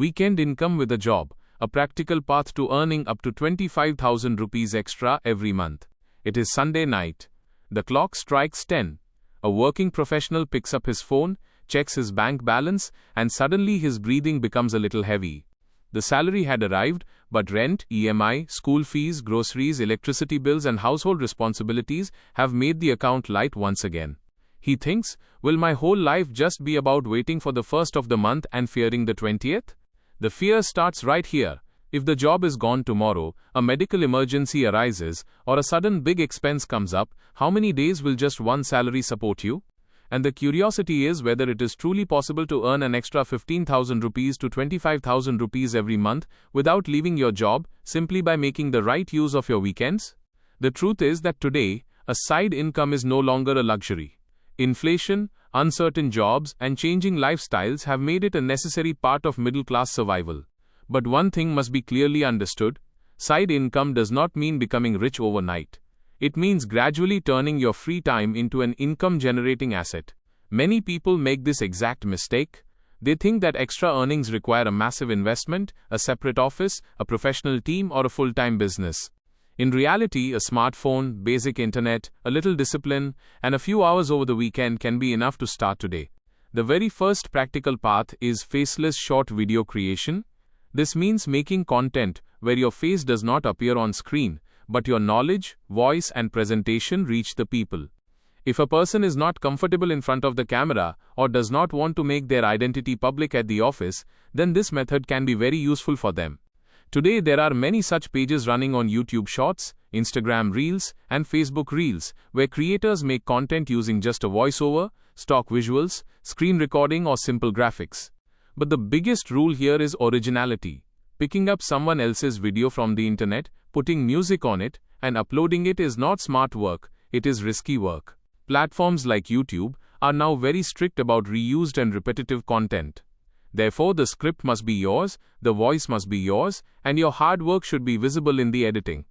Weekend income with a job, a practical path to earning up to 25,000 rupees extra every month. It is Sunday night. The clock strikes 10. A working professional picks up his phone, checks his bank balance, and suddenly his breathing becomes a little heavy. The salary had arrived, but rent, EMI, school fees, groceries, electricity bills, and household responsibilities have made the account light once again. He thinks, will my whole life just be about waiting for the first of the month and fearing the 20th? The fear starts right here. If the job is gone tomorrow, a medical emergency arises, or a sudden big expense comes up, how many days will just one salary support you? And the curiosity is whether it is truly possible to earn an extra 15,000 rupees to 25,000 rupees every month without leaving your job, simply by making the right use of your weekends? The truth is that today, a side income is no longer a luxury. Inflation, uncertain jobs, and changing lifestyles have made it a necessary part of middle-class survival. But one thing must be clearly understood: side income does not mean becoming rich overnight. It means gradually turning your free time into an income-generating asset. Many people make this exact mistake. They think that extra earnings require a massive investment, a separate office, a professional team, or a full-time business. In reality, a smartphone, basic internet, a little discipline, and a few hours over the weekend can be enough to start today. The very first practical path is faceless short video creation. This means making content where your face does not appear on screen, but your knowledge, voice, and presentation reach the people. If a person is not comfortable in front of the camera or does not want to make their identity public at the office, then this method can be very useful for them. Today there are many such pages running on YouTube Shorts, Instagram Reels, and Facebook Reels, where creators make content using just a voiceover, stock visuals, screen recording, or simple graphics. But the biggest rule here is originality. Picking up someone else's video from the internet, putting music on it, and uploading it is not smart work, it is risky work. Platforms like YouTube are now very strict about reused and repetitive content. Therefore, the script must be yours, the voice must be yours, and your hard work should be visible in the editing.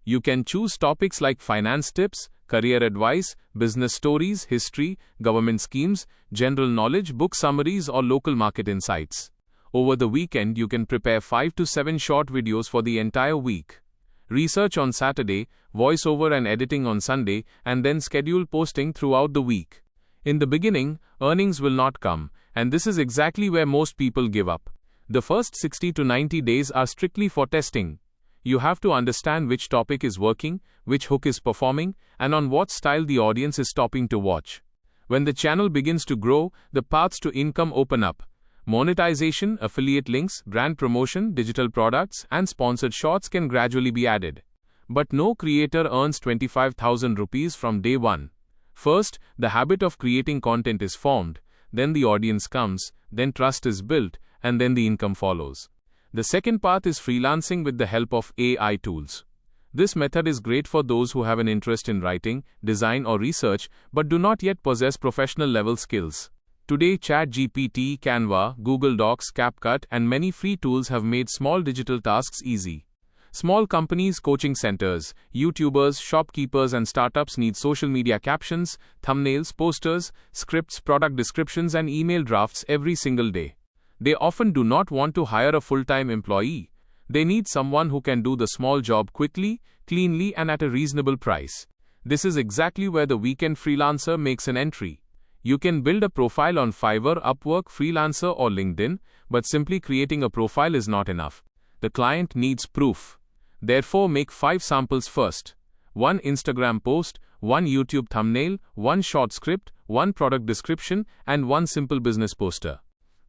You can choose topics like finance tips, career advice, business stories, history, government schemes, general knowledge, book summaries, or local market insights. Over the weekend, you can prepare 5 to 7 short videos for the entire week. Research on Saturday, voiceover and editing on Sunday, and then schedule posting throughout the week. In the beginning, earnings will not come, and this is exactly where most people give up. The first 60 to 90 days are strictly for testing. You have to understand which topic is working, which hook is performing, and on what style the audience is stopping to watch. When the channel begins to grow, the paths to income open up. Monetization, affiliate links, brand promotion, digital products, and sponsored shorts can gradually be added. But no creator earns 25,000 rupees from day one. First, the habit of creating content is formed, then the audience comes, then trust is built, and then the income follows. The second path is freelancing with the help of AI tools. This method is great for those who have an interest in writing, design, or research, but do not yet possess professional level skills. Today, ChatGPT, Canva, Google Docs, CapCut, and many free tools have made small digital tasks easy. Small companies, coaching centers, YouTubers, shopkeepers, and startups need social media captions, thumbnails, posters, scripts, product descriptions, and email drafts every single day. They often do not want to hire a full-time employee. They need someone who can do the small job quickly, cleanly, and at a reasonable price. This is exactly where the weekend freelancer makes an entry. You can build a profile on Fiverr, Upwork, Freelancer, or LinkedIn, but simply creating a profile is not enough. The client needs proof. Therefore, make 5 samples first. 1 Instagram post, 1 YouTube thumbnail, 1 short script, 1 product description, and 1 simple business poster.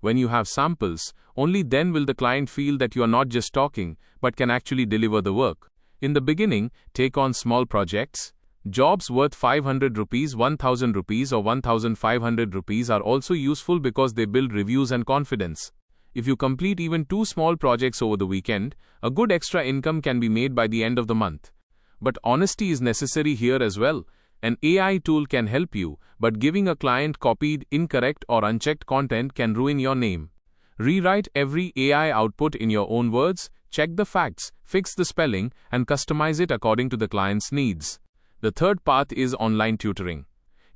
When you have samples, only then will the client feel that you are not just talking, but can actually deliver the work. In the beginning, take on small projects. Jobs worth 500 rupees, 1000 rupees, or 1500 rupees are also useful because they build reviews and confidence. If you complete even 2 small projects over the weekend, a good extra income can be made by the end of the month. But honesty is necessary here as well. An AI tool can help you, but giving a client copied, incorrect, or unchecked content can ruin your name. Rewrite every AI output in your own words, check the facts, fix the spelling, and customize it according to the client's needs. The third path is online tutoring.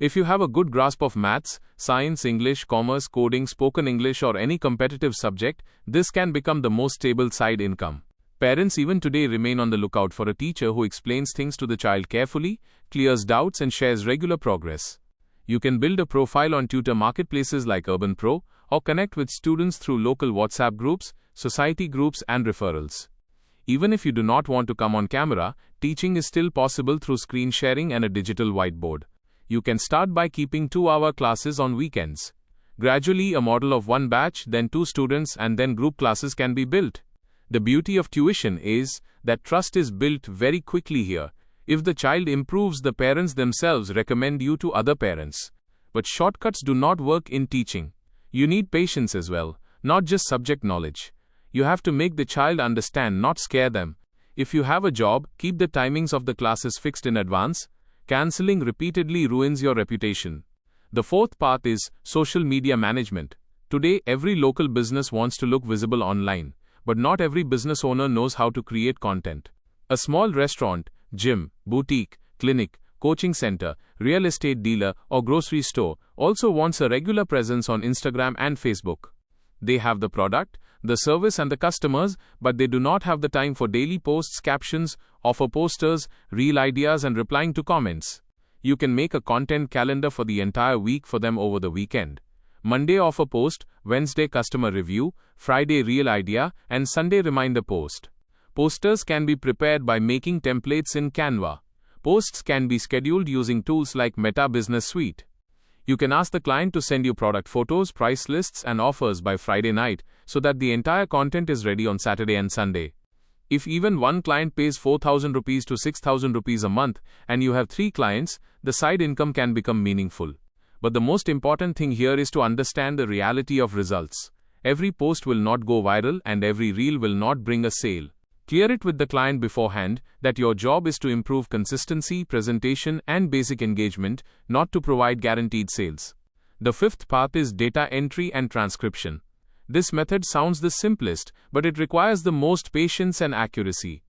If you have a good grasp of maths, science, English, commerce, coding, spoken English or any competitive subject, this can become the most stable side income. Parents even today remain on the lookout for a teacher who explains things to the child carefully, clears doubts and shares regular progress. You can build a profile on tutor marketplaces like Urban Pro, or connect with students through local WhatsApp groups, society groups and referrals. Even if you do not want to come on camera, teaching is still possible through screen sharing and a digital whiteboard. You can start by keeping 2-hour classes on weekends. Gradually, a model of 1 batch, then 2 students and then group classes can be built. The beauty of tuition is that trust is built very quickly here. If the child improves, the parents themselves recommend you to other parents. But shortcuts do not work in teaching. You need patience as well, not just subject knowledge. You have to make the child understand, not scare them. If you have a job, keep the timings of the classes fixed in advance. Cancelling repeatedly ruins your reputation. The fourth path is social media management. Today, every local business wants to look visible online, but not every business owner knows how to create content. A small restaurant, gym, boutique, clinic, coaching center, real estate dealer, or grocery store also wants a regular presence on Instagram and Facebook. They have the product, the service and the customers, but they do not have the time for daily posts, captions, offer posters, reel ideas and replying to comments. You can make a content calendar for the entire week for them over the weekend. Monday offer post, Wednesday customer review, Friday reel idea, and Sunday reminder post. Posters can be prepared by making templates in Canva. Posts can be scheduled using tools like Meta Business Suite. You can ask the client to send you product photos, price lists and offers by Friday night so that the entire content is ready on Saturday and Sunday. If even one client pays 4,000 rupees to 6,000 rupees a month and you have 3 clients, the side income can become meaningful. But the most important thing here is to understand the reality of results. Every post will not go viral and every reel will not bring a sale. Clear it with the client beforehand that your job is to improve consistency, presentation, and basic engagement, not to provide guaranteed sales. The fifth path is data entry and transcription. This method sounds the simplest, but it requires the most patience and accuracy.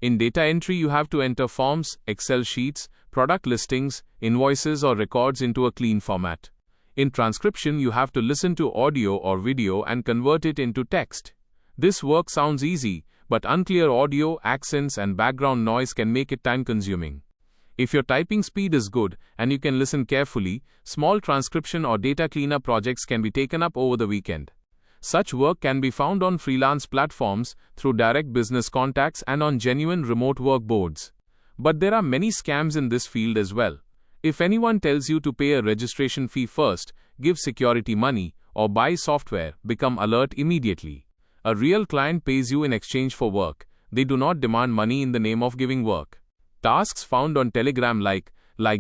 In data entry, you have to enter forms, Excel sheets, product listings, invoices, or records into a clean format. In transcription, you have to listen to audio or video and convert it into text. This work sounds easy, but unclear audio, accents, and background noise can make it time-consuming. If your typing speed is good and you can listen carefully, small transcription or data cleanup projects can be taken up over the weekend. Such work can be found on freelance platforms, through direct business contacts, and on genuine remote work boards. But there are many scams in this field as well. If anyone tells you to pay a registration fee first, give security money, or buy software, become alert immediately. A real client pays you in exchange for work. They do not demand money in the name of giving work. Tasks found on Telegram like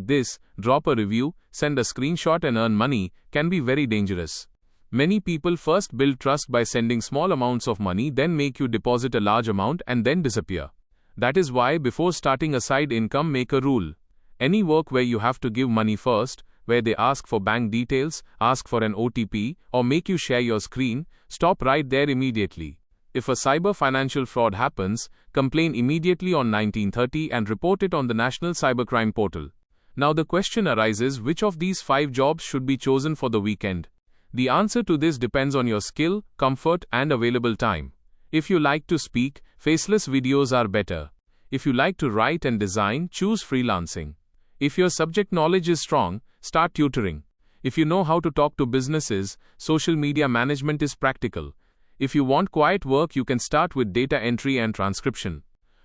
this, drop a review, send a screenshot and earn money, can be very dangerous. Many people first build trust by sending small amounts of money, then make you deposit a large amount and then disappear. That is why before starting a side income, make a rule. Any work where you have to give money first, where they ask for bank details, ask for an OTP, or make you share your screen, stop right there immediately. If a cyber financial fraud happens, complain immediately on 1930 and report it on the National Cybercrime Portal. Now the question arises, which of these 5 jobs should be chosen for the weekend? The answer to this depends on your skill, comfort, and available time. If you like to speak, faceless videos are better. If you like to write and design, choose freelancing. If your subject knowledge is strong, start tutoring. If you know how to talk to businesses, social media management is practical. If you want quiet work, you can start with data entry and transcription.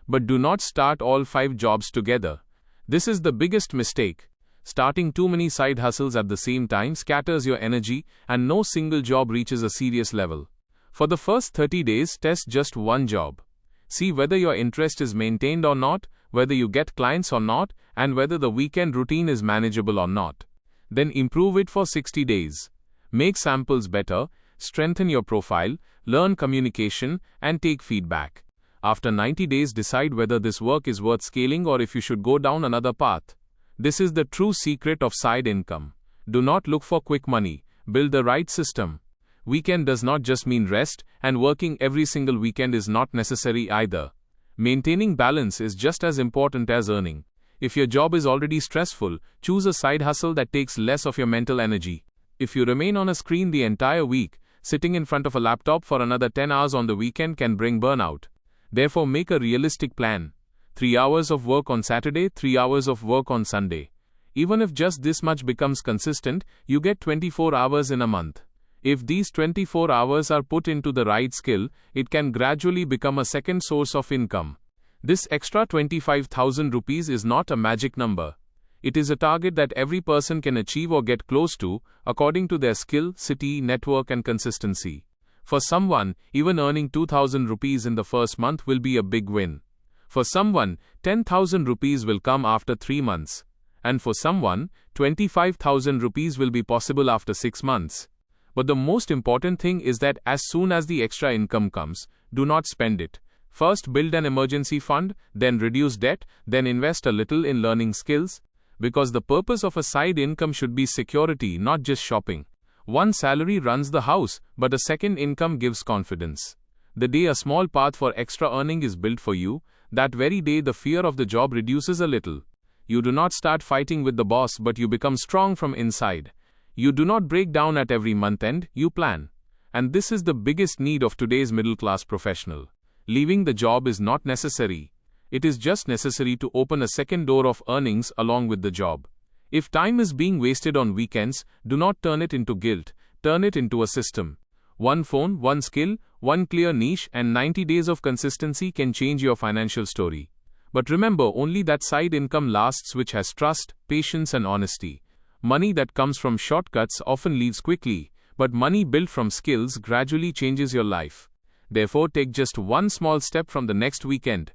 But do not start all 5 jobs together. This is the biggest mistake. Starting too many side hustles at the same time scatters your energy, and no single job reaches a serious level. For the first 30 days, test just one job. See whether your interest is maintained or not, whether you get clients or not, and whether the weekend routine is manageable or not. Then improve it for 60 days. Make samples better, strengthen your profile, learn communication, and take feedback. After 90 days, decide whether this work is worth scaling or if you should go down another path. This is the true secret of side income. Do not look for quick money. Build the right system. Weekend does not just mean rest, and working every single weekend is not necessary either. Maintaining balance is just as important as earning. If your job is already stressful, choose a side hustle that takes less of your mental energy. If you remain on a screen the entire week, sitting in front of a laptop for another 10 hours on the weekend can bring burnout. Therefore, make a realistic plan. 3 hours of work on Saturday, 3 hours of work on Sunday. Even if just this much becomes consistent, you get 24 hours in a month. If these 24 hours are put into the right skill, it can gradually become a second source of income. This extra 25,000 rupees is not a magic number. It is a target that every person can achieve or get close to, according to their skill, city, network and consistency. For someone, even earning 2,000 rupees in the first month will be a big win. For someone, 10,000 rupees will come after 3 months. And for someone, 25,000 rupees will be possible after 6 months. But the most important thing is that as soon as the extra income comes, do not spend it. First build an emergency fund, then reduce debt, then invest a little in learning skills. Because the purpose of a side income should be security, not just shopping. One salary runs the house, but a second income gives confidence. The day a small path for extra earning is built for you, that very day the fear of the job reduces a little. You do not start fighting with the boss, but you become strong from inside. You do not break down at every month end, you plan. And this is the biggest need of today's middle-class professional. Leaving the job is not necessary. It is just necessary to open a second door of earnings along with the job. If time is being wasted on weekends, do not turn it into guilt, turn it into a system. One phone, one skill, one clear niche, and 90 days of consistency can change your financial story. But remember, only that side income lasts which has trust, patience and honesty. Money that comes from shortcuts often leaves quickly, but money built from skills gradually changes your life. Therefore, take just one small step from the next weekend.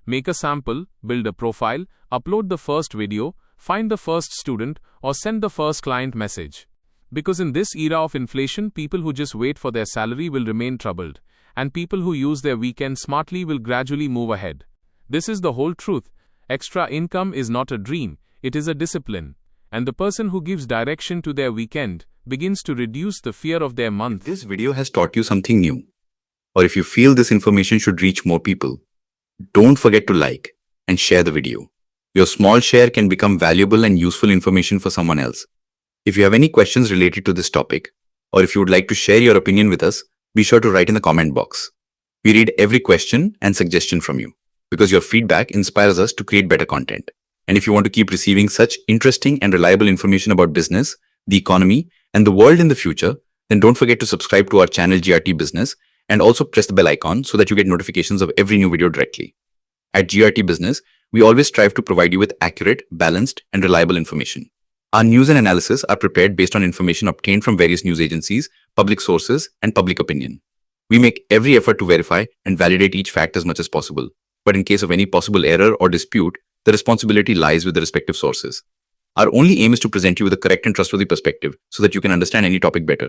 Make a sample, build a profile, upload the first video, find the first student, or send the first client message. Because in this era of inflation, people who just wait for their salary will remain troubled, and people who use their weekend smartly will gradually move ahead. This is the whole truth. Extra income is not a dream, it is a discipline. And the person who gives direction to their weekend begins to reduce the fear of their month. If this video has taught you something new, or if you feel this information should reach more people, don't forget to like and share the video. Your small share can become valuable and useful information for someone else. If you have any questions related to this topic, or if you would like to share your opinion with us, be sure to write in the comment box. We read every question and suggestion from you, because your feedback inspires us to create better content. And if you want to keep receiving such interesting and reliable information about business, the economy, and the world in the future, then don't forget to subscribe to our channel GRT Business and also press the bell icon so that you get notifications of every new video directly. At GRT Business, we always strive to provide you with accurate, balanced, and reliable information. Our news and analysis are prepared based on information obtained from various news agencies, public sources, and public opinion. We make every effort to verify and validate each fact as much as possible. But in case of any possible error or dispute, the responsibility lies with the respective sources. Our only aim is to present you with a correct and trustworthy perspective so that you can understand any topic better.